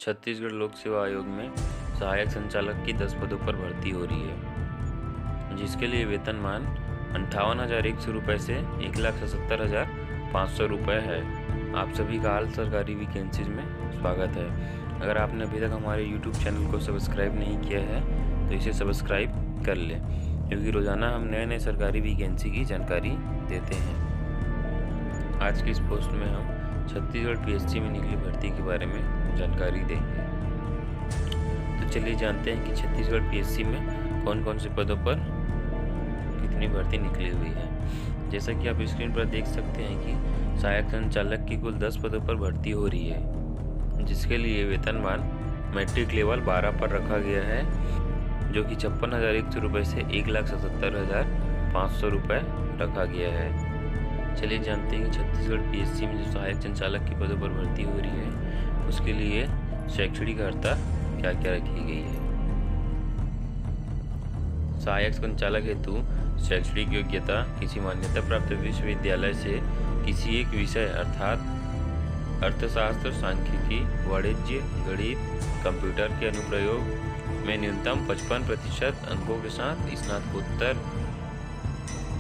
छत्तीसगढ़ लोक सेवा आयोग में सहायक संचालक की 10 पदों पर भर्ती हो रही है, जिसके लिए वेतनमान 58,100 रुपये से 1,77,500 रुपये है। आप सभी का हाल सरकारी वैकेंसीज में स्वागत है। अगर आपने अभी तक हमारे YouTube चैनल को सब्सक्राइब नहीं किया है तो इसे सब्सक्राइब कर लें, क्योंकि रोज़ाना हम नए नए सरकारी वैकेंसी की जानकारी देते हैं। आज की इस पोस्ट में हम छत्तीसगढ़ PSC में निकली भर्ती के बारे में जानकारी देंगे। तो चलिए जानते हैं कि छत्तीसगढ़ PSC में कौन कौन से पदों पर कितनी भर्ती निकली हुई है। जैसा कि आप स्क्रीन पर देख सकते हैं कि सहायक संचालक की कुल 10 पदों पर भर्ती हो रही है, जिसके लिए वेतनमान मैट्रिक लेवल 12 पर रखा गया है, जो कि 56,100 रुपये से 1,77,500 रुपये रखा गया है। चलिए जानते हैं कि छत्तीसगढ़ PSC में जो सहायक संचालक के पदों पर भर्ती हो रही है उसके लिए शैक्षणिक अर्हता क्या क्या रखी गई है। सहायक संचालक हेतु शैक्षणिक योग्यता किसी मान्यता प्राप्त विश्वविद्यालय से किसी एक विषय अर्थात अर्थशास्त्र, सांख्यिकी, वाणिज्य, गणित, कंप्यूटर के अनुप्रयोग में न्यूनतम 55% अंकों के साथ स्नातकोत्तर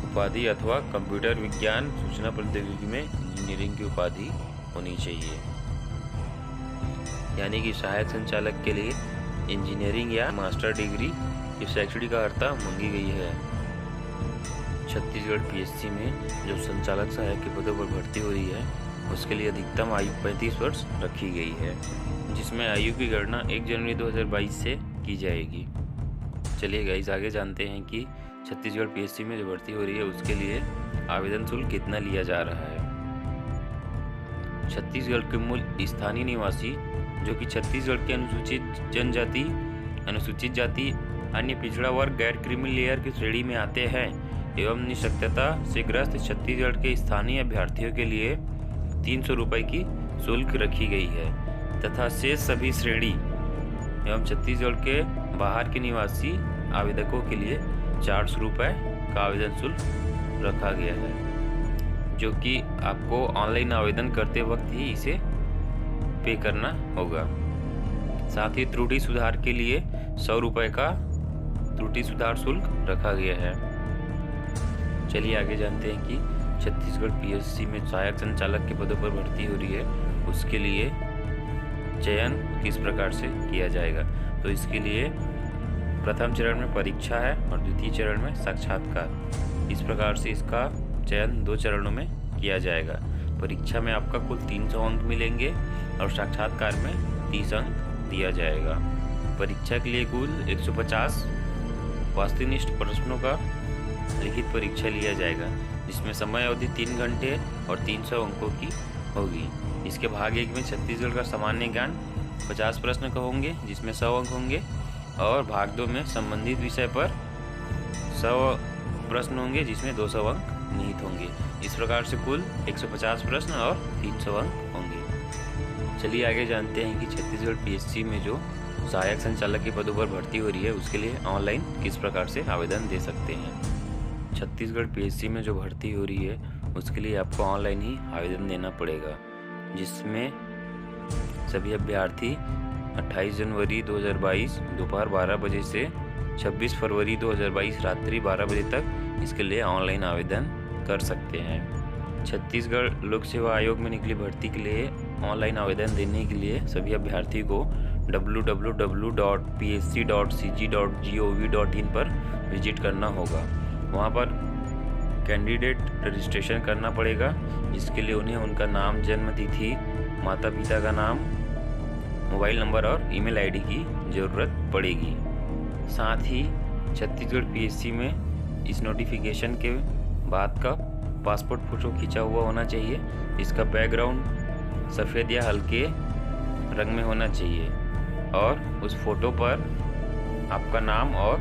उपाधि अथवा कंप्यूटर विज्ञान सूचना प्रौद्योगिकी में इंजीनियरिंग की उपाधि होनी चाहिए। यानी कि सहायक संचालक के लिए इंजीनियरिंग या मास्टर डिग्री की शैक्षणिक अर्हता मांगी गई है। छत्तीसगढ़ PSC में जो संचालक सहायक के पदों पर भर्ती हो रही है उसके लिए अधिकतम आयु 35 वर्ष रखी गई है, जिसमें आयु की गणना 1 जनवरी 2022 से की जाएगी। चलिए गाइस आगे जानते हैं कि छत्तीसगढ़ PSC में जो भर्ती हो रही है उसके लिए आवेदन शुल्क कितना लिया जा रहा है। छत्तीसगढ़ के मूल स्थानीय निवासी जो कि छत्तीसगढ़ के अनुसूचित जनजाति, अनुसूचित जाति, अन्य पिछड़ा वर्ग, गैर क्रीमी लेयर की श्रेणी में आते हैं एवं निःशक्तता से ग्रस्त छत्तीसगढ़ के स्थानीय अभ्यर्थियों के लिए 300 रुपये की शुल्क रखी गई है तथा शेष सभी श्रेणी एवं छत्तीसगढ़ के बाहर के निवासी आवेदकों के लिए 400 रुपये का आवेदन शुल्क रखा गया है, जो कि आपको ऑनलाइन आवेदन करते वक्त ही इसे पे करना होगा। साथ ही त्रुटि सुधार के लिए 100 रुपये का त्रुटि सुधार शुल्क रखा गया है। चलिए आगे जानते हैं कि छत्तीसगढ़ PSC में सहायक संचालक के पदों पर भर्ती हो रही है उसके लिए चयन किस प्रकार से किया जाएगा। तो इसके लिए प्रथम चरण में परीक्षा है और द्वितीय चरण में साक्षात्कार। इस प्रकार से इसका चयन 2 चरणों में किया जाएगा। परीक्षा में आपका कुल 300 अंक मिलेंगे और साक्षात्कार में 30 अंक दिया जाएगा। परीक्षा के लिए कुल 150 वस्तुनिष्ठ प्रश्नों का लिखित परीक्षा लिया जाएगा, जिसमें समय अवधि 3 घंटे और 300 अंकों की होगी। इसके भाग 1 में छत्तीसगढ़ का सामान्य ज्ञान 50 प्रश्न का होंगे, जिसमें 100 अंक होंगे, और भाग 2 में संबंधित विषय पर 100 प्रश्न होंगे, जिसमें 200 अंक निहित होंगे। इस प्रकार से कुल 150 प्रश्न और 300 अंक होंगे। चलिए आगे जानते हैं कि छत्तीसगढ़ PSC में जो सहायक संचालक के पदों पर भर्ती हो रही है उसके लिए ऑनलाइन किस प्रकार से आवेदन दे सकते हैं। छत्तीसगढ़ PSC में जो भर्ती हो रही है उसके लिए आपको ऑनलाइन ही आवेदन देना पड़ेगा, जिसमें सभी अभ्यर्थी 28 जनवरी 2022 दोपहर 12 बजे से 26 फरवरी 2022 रात्रि 12 बजे तक इसके लिए ऑनलाइन आवेदन कर सकते हैं। छत्तीसगढ़ लोक सेवा आयोग में निकली भर्ती के लिए ऑनलाइन आवेदन देने के लिए सभी अभ्यर्थी को www.psc.cg.gov.in पर विजिट करना होगा। वहां पर कैंडिडेट रजिस्ट्रेशन करना पड़ेगा, जिसके लिए उन्हें उनका नाम, जन्म तिथि, माता पिता का नाम, मोबाइल नंबर और ईमेल आईडी की ज़रूरत पड़ेगी। साथ ही छत्तीसगढ़ PSC में इस नोटिफिकेशन के बाद का पासपोर्ट फ़ोटो खींचा हुआ होना चाहिए। इसका बैकग्राउंड सफ़ेद या हल्के रंग में होना चाहिए और उस फोटो पर आपका नाम और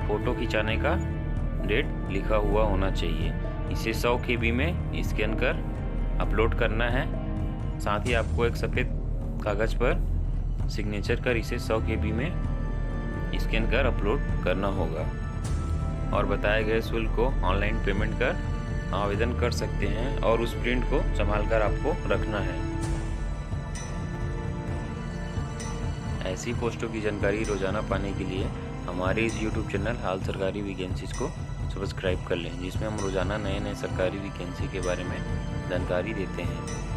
फ़ोटो खिंचाने का डेट लिखा हुआ होना चाहिए। इसे 100 KB में स्कैन कर अपलोड करना है। साथ ही आपको एक सफ़ेद कागज़ पर सिग्नेचर कर इसे 100 KB में स्कैन कर अपलोड करना होगा और बताए गए शुल्क को ऑनलाइन पेमेंट कर आवेदन कर सकते हैं और उस प्रिंट को संभाल कर आपको रखना है। ऐसी पोस्टों की जानकारी रोजाना पाने के लिए हमारे इस यूट्यूब चैनल हाल सरकारी वैकेंसीज को सब्सक्राइब कर लें, जिसमें हम रोजाना नए नए सरकारी वैकेंसी के बारे में जानकारी देते हैं।